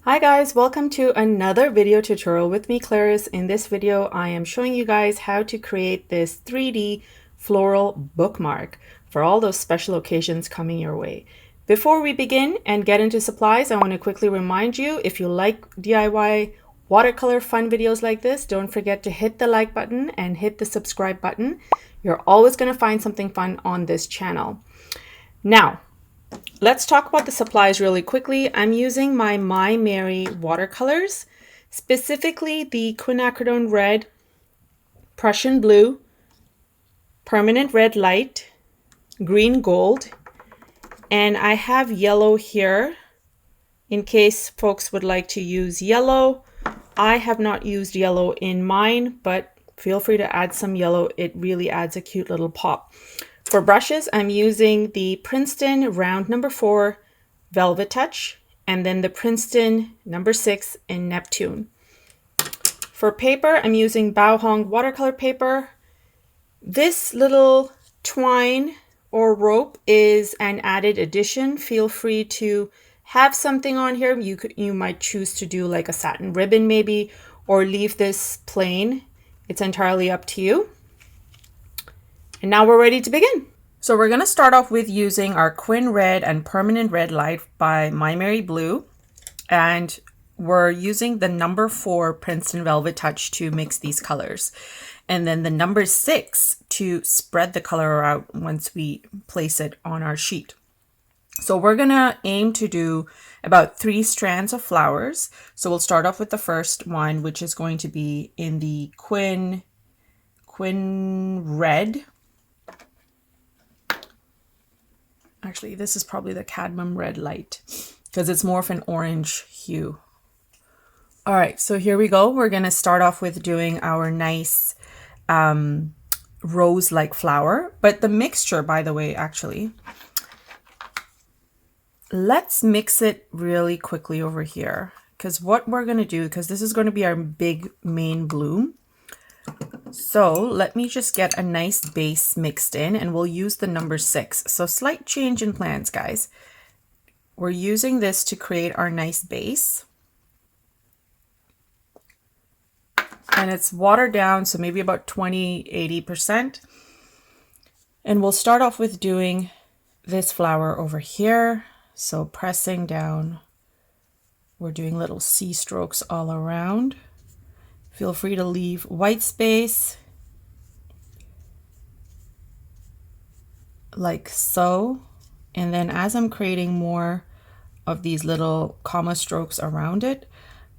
Hi guys, welcome to another video tutorial with me, Clarice. In this video, I am showing you guys how to create this 3D floral bookmark for all those special occasions coming your way. Before we begin and get into supplies, I want to quickly remind you, if you like DIY watercolor fun videos like this, don't forget to hit the like button and hit the subscribe button. You're always going to find something fun on this channel. Now, let's talk about the supplies really quickly. I'm using my Maimeri watercolors, specifically the quinacridone red, Prussian blue, permanent red light, green gold, and I have yellow here in case folks would like to use yellow. I have not used yellow in mine, but feel free to add some yellow. It really adds a cute little pop. For brushes, I'm using the Princeton round number 4 Velvetouch and then the Princeton number 6 in Neptune. For paper, I'm using Baohong watercolor paper. This little twine or rope is an added addition. Feel free to have something on here. You might choose to do like a satin ribbon maybe, or leave this plain. It's entirely up to you. And now we're ready to begin. So we're going to start off with using our Quin Red and Permanent Red Light by Maimeri Blu. And we're using the number 4 Princeton Velvetouch to mix these colors. And then the number 6 to spread the color out once we place it on our sheet. So we're going to aim to do about 3 strands of flowers. So we'll start off with the first one, which is going to be in the Quin Red. Actually, this is probably the cadmium red light because it's more of an orange hue. All right, so here we go. We're going to start off with doing our nice rose-like flower. But the mixture, by the way, actually, let's mix it really quickly over here. Because what we're going to do, because this is going to be our big main bloom. So let me just get a nice base mixed in and we'll use the number 6. So slight change in plans, guys. We're using this to create our nice base. And it's watered down, so maybe about 20–80%. And we'll start off with doing this flower over here. So pressing down, we're doing little C strokes all around. Feel free to leave white space, like so. And then as I'm creating more of these little comma strokes around it,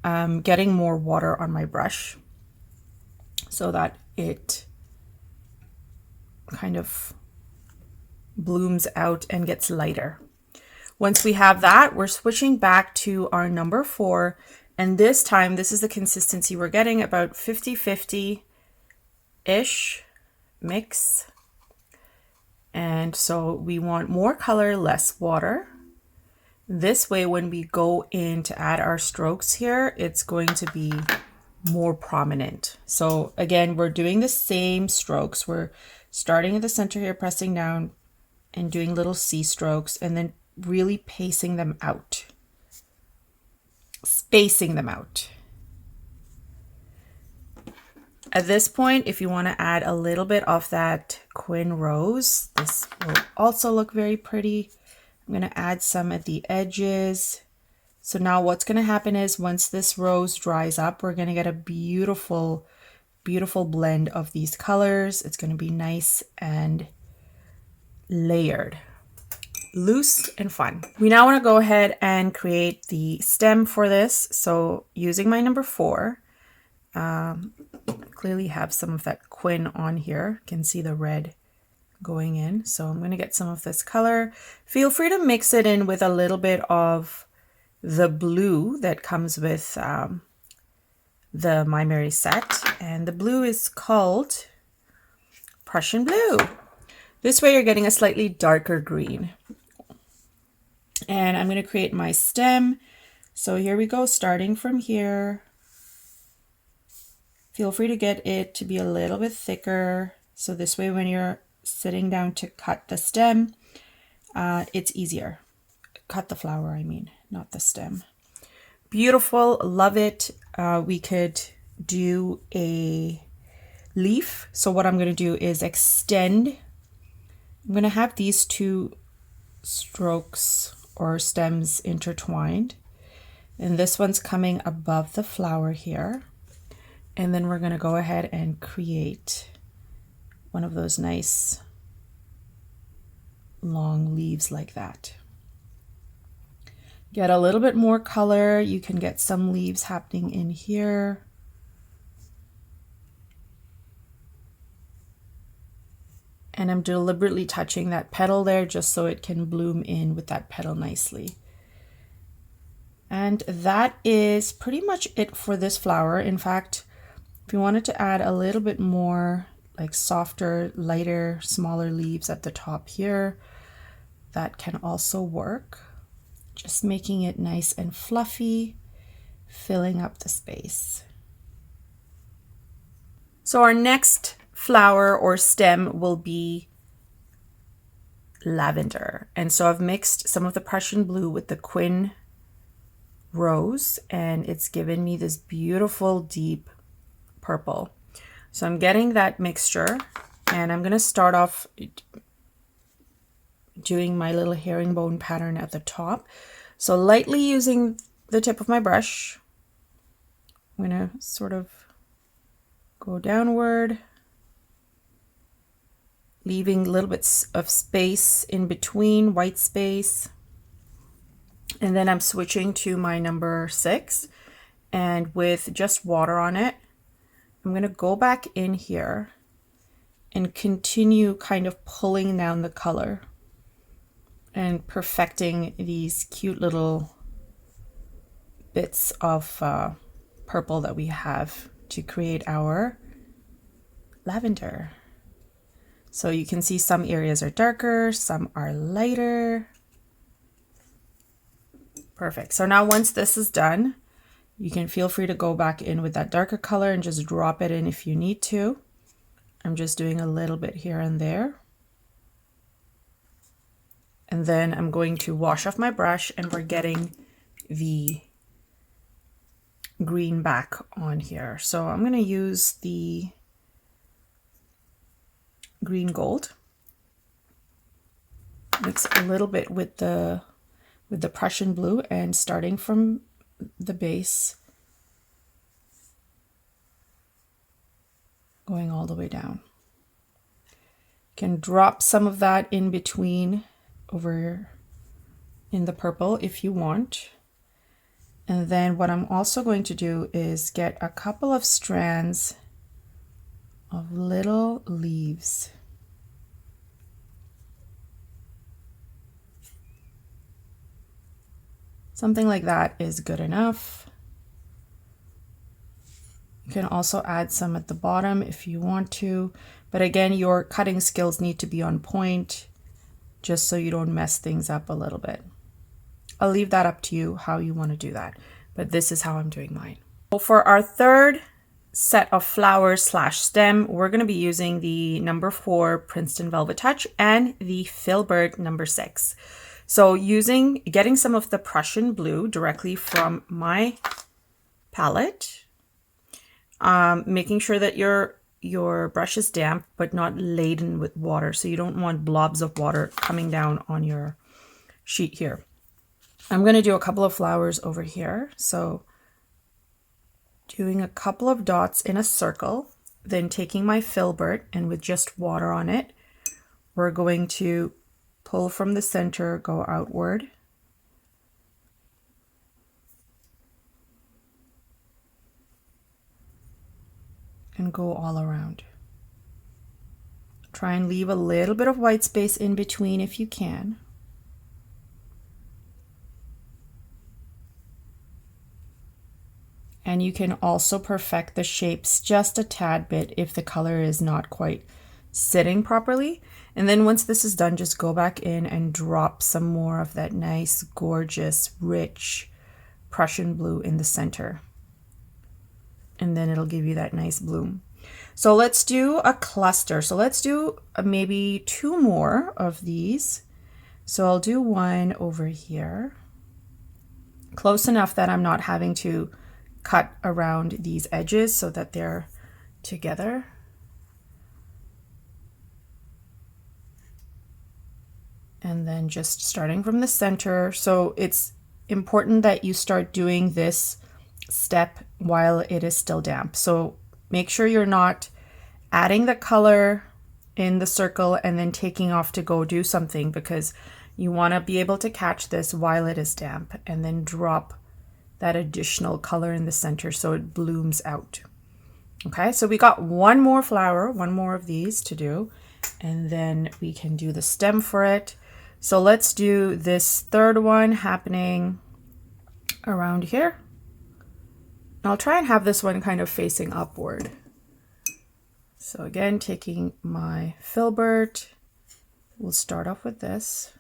I'm getting more water on my brush so that it kind of blooms out and gets lighter. Once we have that, we're switching back to our number 4. And this time, this is the consistency we're getting, about 50–50-ish mix. And so we want more color, less water. This way, when we go in to add our strokes here, it's going to be more prominent. So again, we're doing the same strokes. We're starting at the center here, pressing down and doing little C strokes, and then really pacing them out. Spacing them out. At this point, if you want to add a little bit of that Quin Rose, this will also look very pretty. I'm going to add some at the edges. So now what's going to happen is once this rose dries up, we're going to get a beautiful, beautiful blend of these colors. It's going to be nice and layered. Loose and fun. We now want to go ahead and create the stem for this. So using my number 4, clearly have some of that Quin on here. You can see the red going in. So I'm going to get some of this color. Feel free to mix it in with a little bit of the blue that comes with the Maimeri set. And the blue is called Prussian blue. This way you're getting a slightly darker green. And I'm going to create my stem. So here we go, starting from here. Feel free to get it to be a little bit thicker. So this way when you're sitting down to cut the stem, it's easier. Cut the flower, I mean, not the stem. Beautiful, love it. We could do a leaf. So what I'm going to do is extend. I'm going to have these two strokes or stems intertwined, and this one's coming above the flower here. And then we're going to go ahead and create one of those nice long leaves like that. Get a little bit more color. You can get some leaves happening in here. And I'm deliberately touching that petal there just so it can bloom in with that petal nicely. And that is pretty much it for this flower. In fact, if you wanted to add a little bit more like softer, lighter, smaller leaves at the top here, that can also work. Just making it nice and fluffy, filling up the space. So our next flower or stem will be lavender. And so I've mixed some of the Prussian blue with the Quin rose, and it's given me this beautiful deep purple. So I'm getting that mixture, and I'm going to start off doing my little herringbone pattern at the top. So lightly using the tip of my brush, I'm going to sort of go downward, leaving little bits of space in between, white space. And then I'm switching to my number 6, and with just water on it, I'm going to go back in here and continue kind of pulling down the color and perfecting these cute little bits of purple that we have to create our lavender. So you can see some areas are darker, some are lighter. Perfect. So now once this is done, you can feel free to go back in with that darker color and just drop it in if you need to. I'm just doing a little bit here and there. And then I'm going to wash off my brush, and we're getting the green back on here. So I'm going to use the green gold. Mix a little bit with the Prussian blue, and starting from the base, going all the way down. You can drop some of that in between over in the purple if you want. And then what I'm also going to do is get a couple of strands of little leaves. Something like that is good enough. You can also add some at the bottom if you want to, but again, your cutting skills need to be on point just so you don't mess things up a little bit. I'll leave that up to you how you want to do that, but this is how I'm doing mine. So for our third set of flowers slash stem, we're going to be using the number 4 Princeton Velvetouch and the Filbert number 6. So getting some of the Prussian blue directly from my palette, making sure that your brush is damp but not laden with water, so you don't want blobs of water coming down on your sheet here. I'm going to do a couple of flowers over here, so doing a couple of dots in a circle, then taking my filbert, and with just water on it, we're going to pull from the center, go outward, and go all around. Try and leave a little bit of white space in between if you can. And you can also perfect the shapes just a tad bit if the color is not quite sitting properly. And then once this is done, just go back in and drop some more of that nice, gorgeous, rich Prussian blue in the center. And then it'll give you that nice bloom. So let's do a cluster. So let's do maybe 2 more of these. So I'll do one over here. close enough that I'm not having to cut around these edges so that they're together. And then just starting from the center. So it's important that you start doing this step while it is still damp. So make sure you're not adding the color in the circle and then taking off to go do something, because you want to be able to catch this while it is damp and then drop that additional color in the center so it blooms out. Okay, so we got one more flower, one more of these to do, and then we can do the stem for it. So let's do this third one happening around here. I'll try and have this one kind of facing upward. So again, taking my filbert, we'll start off with this.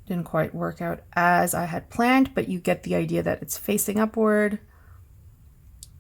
Didn't quite work out as I had planned, but you get the idea that it's facing upward.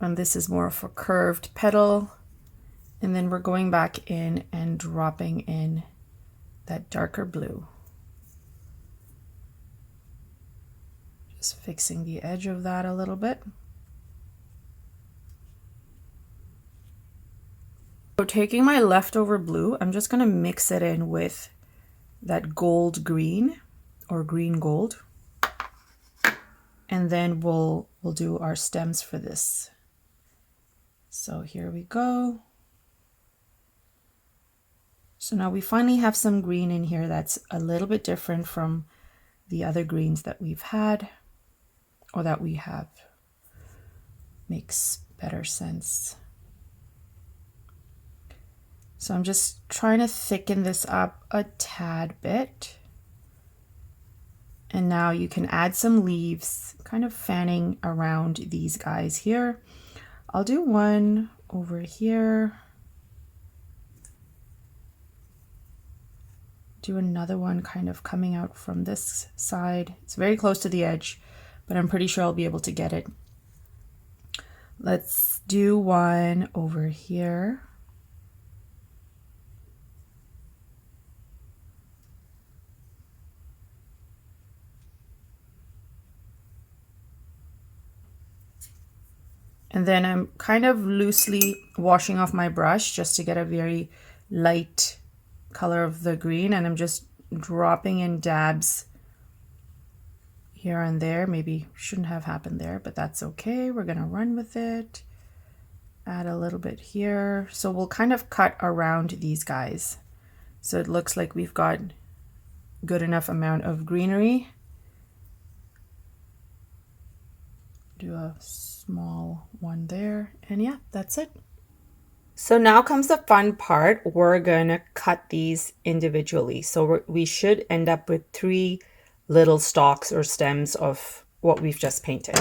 And this is more of a curved petal. And then we're going back in and dropping in that darker blue. Just fixing the edge of that a little bit. So taking my leftover blue, I'm just going to mix it in with that gold green or green gold. And then we'll do our stems for this. So here we go. So now we finally have some green in here that's a little bit different from the other greens that we've had or that we have. Makes better sense. So I'm just trying to thicken this up a tad bit. And now you can add some leaves, kind of fanning around these guys here. I'll do one over here. Do another one kind of coming out from this side. It's very close to the edge, but I'm pretty sure I'll be able to get it. Let's do one over here. And then I'm kind of loosely washing off my brush just to get a very light color of the green, and I'm just dropping in dabs here and there. Maybe shouldn't have happened there, but that's okay. We're gonna run with it. Add a little bit here. So we'll kind of cut around these guys. So it looks like we've got good enough amount of greenery. Do a small one there, and yeah, that's it. So now comes the fun part. We're gonna cut these individually. So we should end up with 3 little stalks or stems of what we've just painted.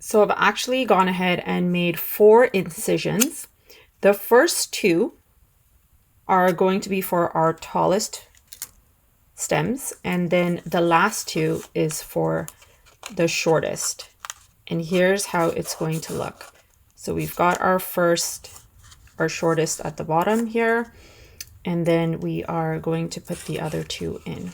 So I've actually gone ahead and made 4 incisions. The first 2 are going to be for our tallest stems, and then the last 2 is for the shortest. And here's how it's going to look. So we've got our shortest at the bottom here, and then we are going to put the other 2 in.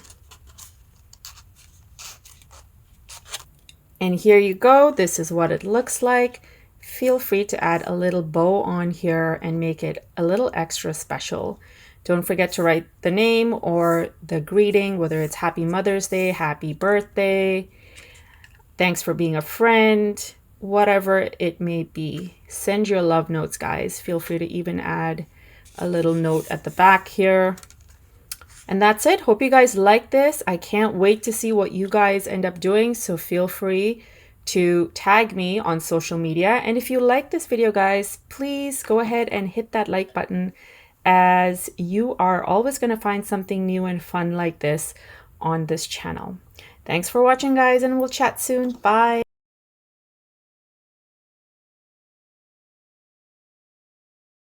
And here you go. This is what it looks like. Feel free to add a little bow on here and make it a little extra special. Don't forget to write the name or the greeting, whether it's Happy Mother's Day, Happy Birthday, thanks for being a friend, whatever it may be. Send your love notes, guys. Feel free to even add a little note at the back here. And that's it. Hope you guys like this. I can't wait to see what you guys end up doing. So feel free to tag me on social media. And if you like this video, guys, please go ahead and hit that like button, as you are always going to find something new and fun like this on this channel. Thanks for watching, guys, and we'll chat soon. Bye.